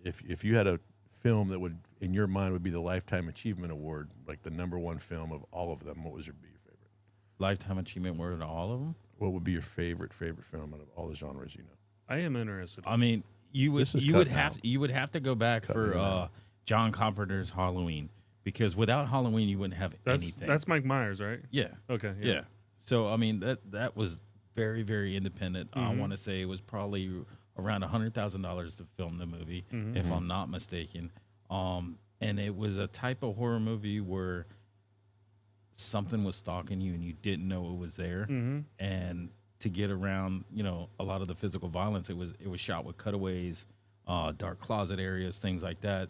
if you had a film that would, in your mind, would be the Lifetime Achievement Award, like the number one film of all of them, what would be your favorite? Lifetime Achievement Award to all of them. what would be your favorite film out of all the genres you know? I am interested. I mean, you would This is you would cut have now. you would have to go back Cut for now. John Carpenter's Halloween, because without Halloween you wouldn't have that's anything. that's Mike Myers, right? yeah. Okay. Yeah. So I mean that was very, very independent. I Mm-hmm. want to say it was probably around $100,000 to film the movie, Mm-hmm. if I'm not mistaken. And it was a type of horror movie where something was stalking you and you didn't know it was there. Mm-hmm. And to get around, a lot of the physical violence, it was shot with cutaways, dark closet areas, things like that.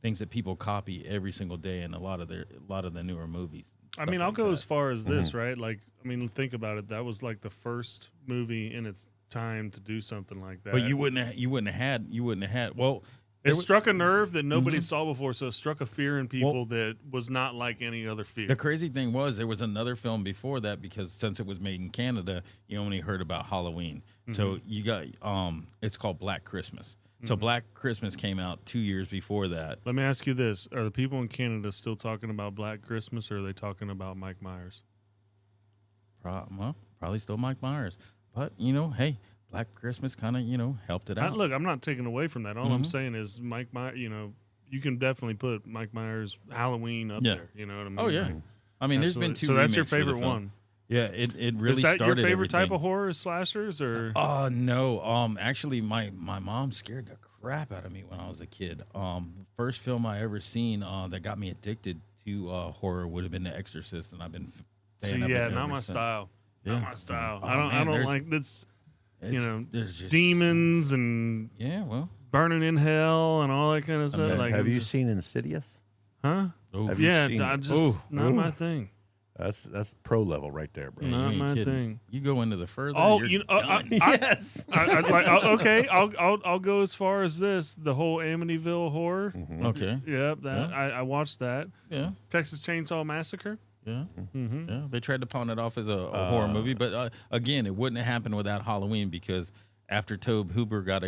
Things that people copy every single day in a lot of the newer movies. I mean, I'll go as far as this, right? Like, I mean, think about it. That was like the first movie in its time to do something like that. But you wouldn't have had. Well, it struck a nerve that nobody saw before, so it struck a fear in people that was not like any other fear. the crazy thing was there was another film before that, because since it was made in Canada, you only heard about Halloween. So you got it's called Black Christmas. So Black Christmas came out 2 years before that. Let me ask you this. Are the people in Canada still talking about Black Christmas, or are they talking about Mike Myers? Probably still Mike Myers, but hey, Black Christmas kind of helped it out. Look, I'm not taking away from that. All I'm saying is Mike Myers, you can definitely put Mike Myers' Halloween up Yeah. there. You know what I mean? Oh yeah, I mean, there's been Absolutely. two. So that's your remakes for the favorite film. one. Yeah, it really Is that started your favorite type everything. of horror, slashers, or? No. Actually, my mom scared the crap out of me when I was a kid. First film I ever seen that got me addicted to horror would have been The Exorcist, and I've been See, fan of yeah, it not ever my since. style. Yeah. Not my style. Oh, I man, don't there's- like this. There's just Demons and Yeah, well, burning in hell and all that kind of stuff. mean, Like, Have I'm you just- seen Insidious? Huh? oh, Have you Yeah, seen I it? just not Ooh. my thing. That's pro level right there, bro. Not you ain't my kidding. thing. You go into the further. Oh, you're done. Yes. I'd like, okay, I'll go as far as this. The whole Amityville horror. Okay. Yep, that Yeah. I watched that. Yeah. Texas Chainsaw Massacre. Yeah. Mm-hmm. Yeah. They tried to pawn it off as a horror movie, but again, it wouldn't have happened without Halloween, because after Tobe Hooper got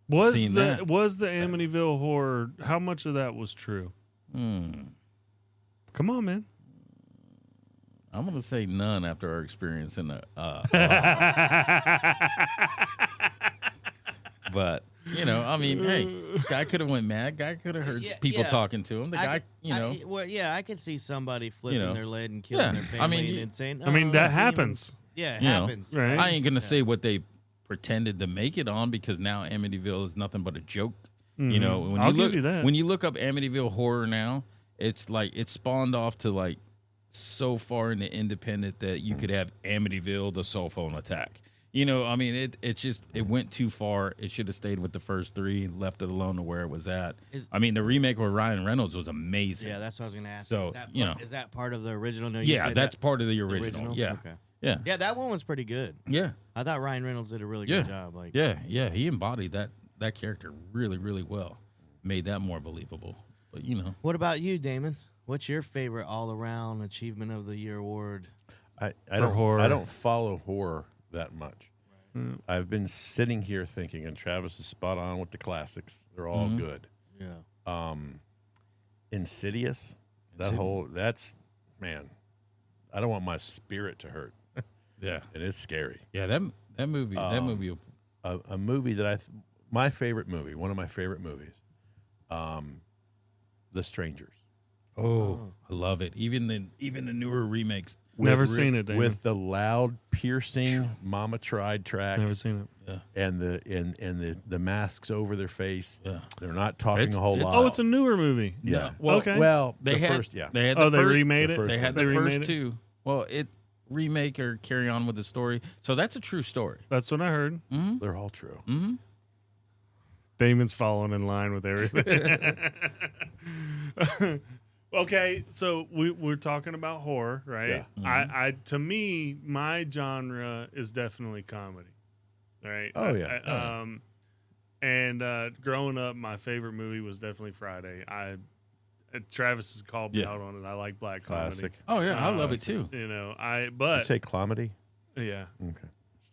Was Seen the that. was the Amityville horror? How much of that was true? Come on, man. I'm gonna say none after our experience in the. But I mean, hey, guy could have went mad. Guy could have heard people talking to him. The guy, I could see somebody flipping know. their lid and killing Yeah, their I family mean, and saying, I mean, "Oh, that demons." happens. Yeah, it You know, happens. right? I ain't gonna say what they pretended to make it on, because now Amityville is nothing but a joke. When I'll you look, give you that. When you look up Amityville horror now, it's like it spawned off to like so far into independent that you could have Amityville, the cell phone attack. I mean, it went too far. It should have stayed with the first three, left it alone to where it was at. I mean, the remake with Ryan Reynolds was amazing. Yeah, that's what I was going to ask. So, is that part of the original? No, you Yeah, said that's that- part of the the original. Yeah. Okay. Yeah. Yeah, that one was pretty good. Yeah. I thought Ryan Reynolds did a really Yeah. good job. Like, Yeah. He embodied that character really, really well. Made that more believable. But What about you, Damon? What's your favorite all-around Achievement of the Year award? I For don't horror. I don't follow horror that much. I've been sitting here thinking, and Travis is spot on with the classics. They're all good. Yeah. Insidious, that's man. I don't want my spirit to hurt, yeah. and it's scary. Yeah, that movie A movie that my favorite movie, one of my favorite movies, The Strangers. I love it. Even the newer remakes. Never seen it, Damon. With the loud, piercing "Mama Tried" track. Never seen it. Yeah. And the masks over their face. Yeah. They're not talking It's- a whole it's- lot. Oh, it's a newer movie. yeah. Well, Okay. Well, They the had first, yeah. They had Oh, the they first, remade the it. first They had They the remade first it? two. Well, it remake or carry on with the story. So that's a true story. That's what I heard. They're all true. Damon's following in line with everything. Okay, so we're talking about horror, right? Yeah. I to me, my genre is definitely comedy, right? Oh, yeah. And growing up, my favorite movie was definitely Friday. Travis has called me Yeah. out on it. I like black Classic. comedy. Oh yeah, I love it too. You You but say comedy? yeah. Okay.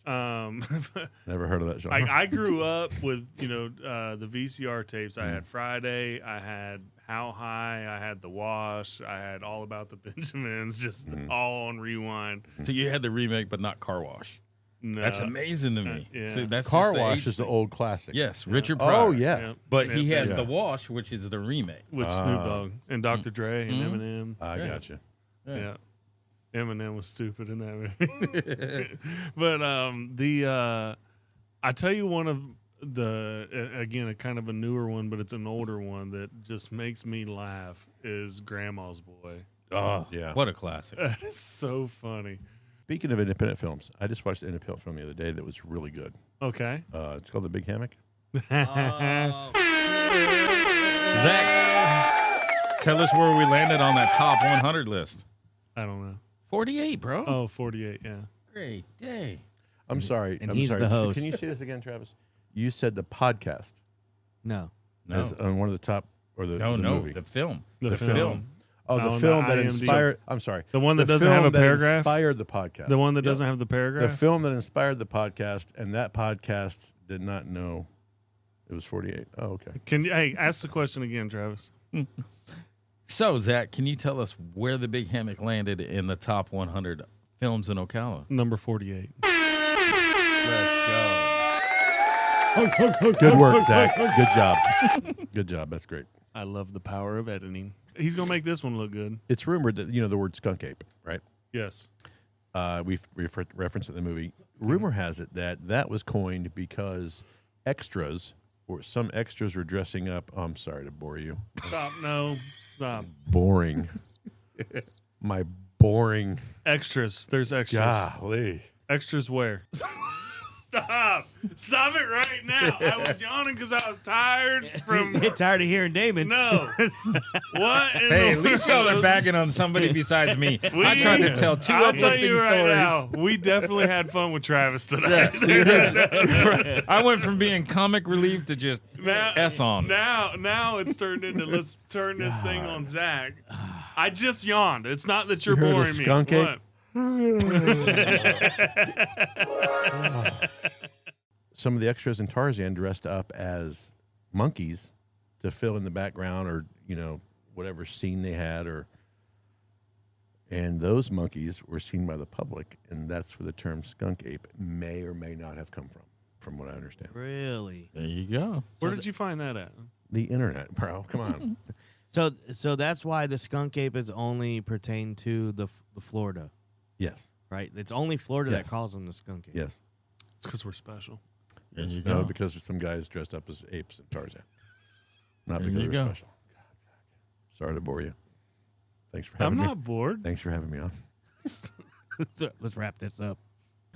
Never heard of that genre. I grew up with the VCR tapes. I had Friday, I had How High, I had The Wash, I had All About the Benjamins, just all on rewind. So you had the remake, but not Car Wash. No. That's amazing to me. Yeah. See, that's Car just the Wash age is the thing. old classic. Yes, Richard Pryor. Oh yeah. Yeah. But Yeah, he has yeah. The Wash, which is the remake. With Snoop Dogg and Dr. Dre and Eminem. I gotcha. Yeah. Eminem was stupid in that movie. But I tell you one of again, a kind of a newer one, but it's an older one that just makes me laugh is Grandma's Boy. Oh, Yeah. What a classic. That is so funny. Speaking of independent films, I just watched an independent film the other day that was really good. Okay. It's called The Big Hammock. Zach, tell us where we landed on that top 100 list. I don't know. 48, bro. Oh, 48, yeah. Great day. I'm sorry. And I'm he's sorry. the host. Can you say this again, Travis? You said the podcast No. No, as on one of the top or the movie. the film. The film. Oh, the on film the that IMDb. inspired. I'm sorry. The one that The doesn't have film a that paragraph? Inspired the podcast. The one that doesn't Yep. have the The paragraph? film that inspired the podcast, and that podcast did not know it was 48. Oh, okay. Hey, ask the question again, Travis. So, Zach, can you tell us where the Big Hammock landed in the top 100 films in Ocala? Number 48. Let's go. Good work, Zach. Good job. Good job. That's great. I love the power of editing. He's going to make this one look good. It's rumored that the word skunk ape, right? Yes. We've referenced it in the movie. Rumor has it that was coined because extras, or some extras were dressing up. Oh, I'm sorry to bore you. Stop. No. Stop. Boring. My boring. Extras. There's extras. Golly. Extras where? Stop. Stop it right now. I was yawning because I was tired from. Get tired of hearing Damon. No. What? in Hey, the at least y'all are world? bagging on somebody besides me. I tried to tell two I'll tell uplifting you right stories. now, we definitely had fun with Travis tonight. I went from being comic relief to just S on. Now it's turned into let's turn this thing on Zach. I just yawned. It's not that you're You heard a boring me. skunk ape? What? Some of the extras in Tarzan dressed up as monkeys to fill in the background, or whatever scene they had, and those monkeys were seen by the public, and that's where the term skunk ape may or may not have come from what I understand. Really? There you go. Where did you find that at? The internet, bro. Come on. So that's why the skunk ape is only pertain to the Florida, Yes. right? It's only Florida that Yes. calls them the skunk ape. Yes. It's because we're special. There you No, go. because some guys dressed up as apes in Tarzan. Not There because you they're go. special. God, Zach. Sorry to bore you. Thanks for I'm having me. not bored. Thanks for having me on. Let's wrap this up.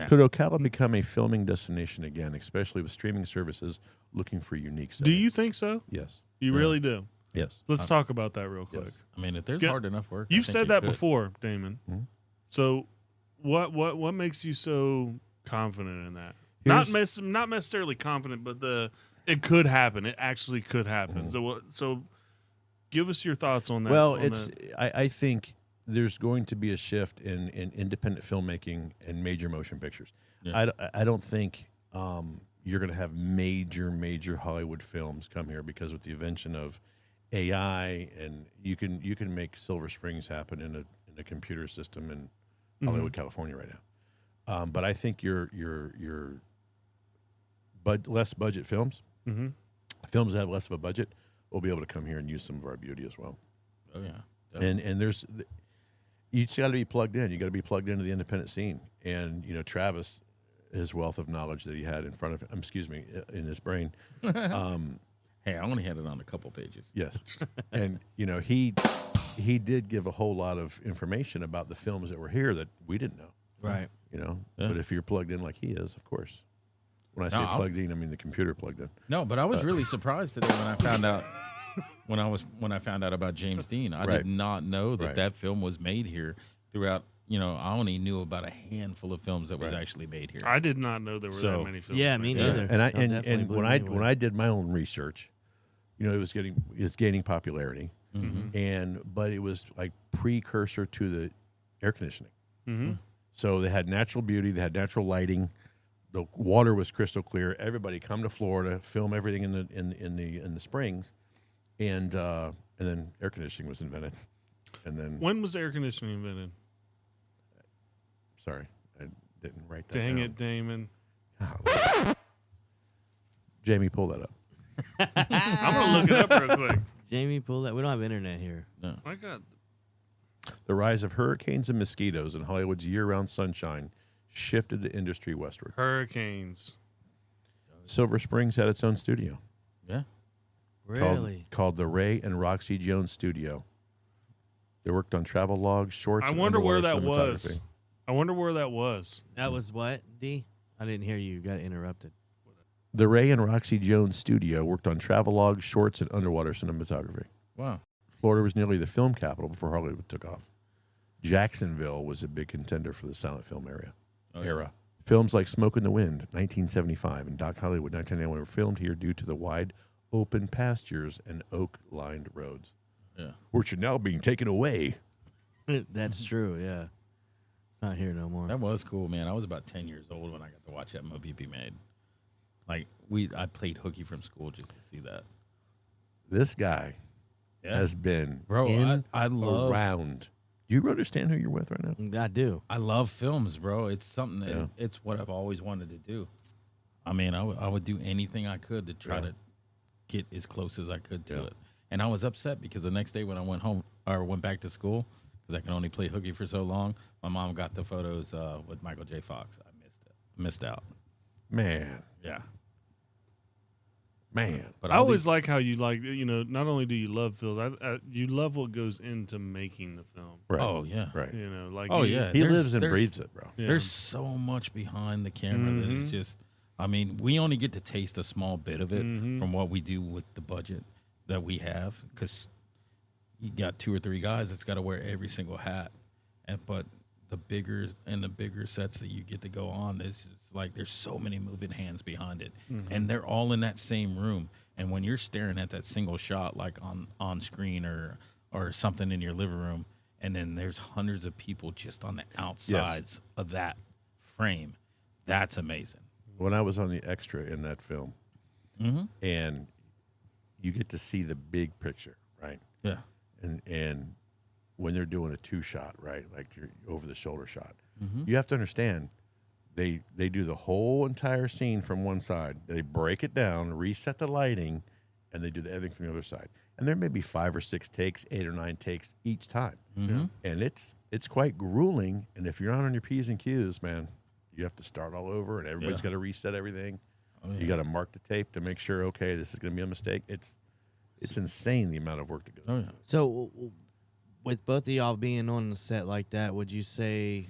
Could Ocala become a filming destination again, especially with streaming services looking for unique Do settings? you think so? Yes. You really do? Yes. Let's talk about that real quick. Yes. I mean, if there's Yeah. hard enough work, I You've think said you that could. before, Damon. Mhm. So, what makes you so confident in that? Here's- Not necessarily confident, but it could happen. It actually could happen. Mm-hmm. So give us your thoughts on that. Well, on it's. that. I think there's going to be a shift in independent filmmaking and major motion pictures. Yeah. I don't think you're going to have major Hollywood films come here, because with the invention of AI, and you can make Silver Springs happen in a computer system in Hollywood, California right now. But I think your less budget films, films that have less of a budget, will be able to come here and use some of our beauty as well. Oh, yeah. And there's, you just got to be plugged in. You got to be plugged into the independent scene. And Travis, his wealth of knowledge that he had in front of him, in his brain. Hey, I only had it on a couple pages. Yes, and he did give a whole lot of information about the films that were here that we didn't know. Right. Yeah. But if you're plugged in like he is, of course. When I say No, plugged in, I mean the computer plugged in. No, but I was really surprised today when I found out when I found out about James Dean. I Right. did not know that Right. that film was made here. Throughout, I only knew about a handful of films that was actually made here. I did not know there were So- that many films. Yeah, me made. neither. And That definitely and blew when me I away. when I did my own research, it was gaining popularity, but it was like precursor to the air conditioning. Mhm. So they had natural beauty, they had natural lighting, the water was crystal clear. Everybody come to Florida, film everything in the springs, and then air conditioning was invented. And then When was air conditioning invented? sorry, I didn't write that. Dang down. it, Damon. Jamie, pull that up. I'm gonna look it up real quick. Jamie, pull that. We don't have internet here. I got. The rise of hurricanes and mosquitoes and Hollywood's year-round sunshine shifted the industry westward. Hurricanes. Silver Springs had its own studio. Yeah. Really? Called the Ray and Roxy Jones Studio. They worked on travel logs, shorts. I and wonder where that underwater was. cinematography. I wonder where that was. That was what, D? I didn't hear you. You got interrupted. The Ray and Roxy Jones Studio worked on travel logs, shorts, and underwater cinematography. Wow. Florida was nearly the film capital before Hollywood took off. Jacksonville was a big contender for the silent film era. Films like Smoke in the Wind, 1975, and Doc Hollywood, 1991, were filmed here due to the wide open pastures and oak-lined roads, which are now being taken away. That's true, yeah. It's not here no more. That was cool, man. I was about 10 years old when I got to watch that movie be made. Like, I played hooky from school just to see that. This guy has been in, I love around. Do you understand who you're with right now? I do. I love films, bro. It's something that it's what I've always wanted to do. I mean, I would do anything I could to try to get as close as I could to it. And I was upset because the next day when I went home or went back to school, because I can only play hooky for so long, my mom got the photos with Michael J. Fox. I missed out. Man. Yeah. Man. But I always like how you like, not only do you love films, you love what goes into making the film. Right. Oh, yeah. Right. Like He lives and breathes it, bro. Yeah. There's so much behind the camera that it's just, I mean, we only get to taste a small bit of it from what we do with the budget that we have, because you got 2 or 3 guys that's got to wear every single hat. But the bigger sets that you get to go on, it's just like there's so many moving hands behind it, and they're all in that same room. And when you're staring at that single shot, like on screen or something in your living room, and then there's hundreds of people just on the outsides of that frame, that's amazing. When I was on the extra in that film, and you get to see the big picture, right? Yeah. And when they're doing a 2-shot, right, like your over-the-shoulder shot, you have to understand they do the whole entire scene from one side. They break it down, reset the lighting, and they do everything from the other side. And there may be 5 or 6 takes, 8 or 9 takes each time. And it's quite grueling. And if you're not on your P's and Q's, man, you have to start all over, and everybody's got to reset everything. You got to mark the tape to make sure, okay, this is going to be a mistake. It's insane the amount of work that goes. Oh yeah. So, with both of y'all being on the set like that, would you say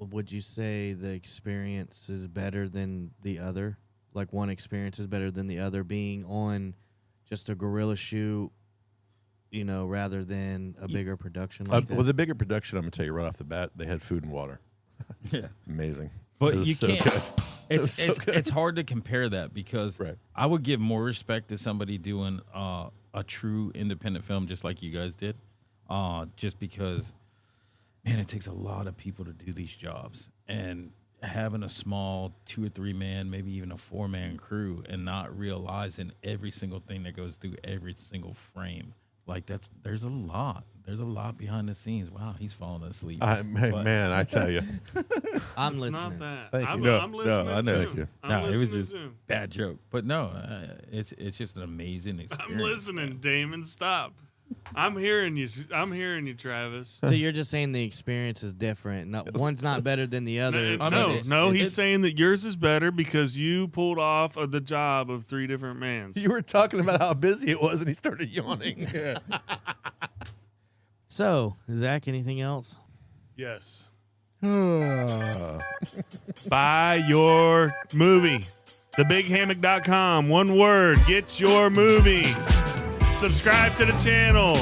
the experience is better than the other? Like one experience is better than the other, being on just a guerrilla shoot, rather than a bigger production like that? Well, the bigger production, I'm going to tell you right off the bat, they had food and water. Yeah. Amazing. But It was you so can't. good. It's hard to compare that, because Right. I would give more respect to somebody doing a true independent film just like you guys did, just because, man, it takes a lot of people to do these jobs, and having a small 2 or 3 man, maybe even a 4-man crew, and not realizing every single thing that goes through every single frame. Like there's a lot behind the scenes. Wow, he's falling asleep. Man, I tell you. I'm It's listening. not that. Thank you. I'm, No, I'm listening I know too. you. No, it was just too. bad joke. But no, it's just an amazing experience. I'm listening, Damon. Stop. I'm hearing you. Travis. So you're just saying the experience is different. One's not better than the other. No. He's saying that yours is better because you pulled off of the job of 3 different mans. You were talking about how busy it was, and he started yawning. So, Zach, anything else? Yes. Buy your movie. TheBigHammock.com. One word. Get your movie. Subscribe to the channel.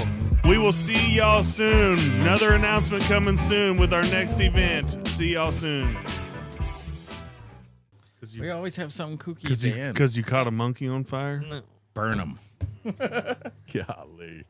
We will see y'all soon. Another announcement coming soon with our next event. See y'all soon. We always have something kooky at the end. Because you caught a monkey on fire? Burn them. Golly.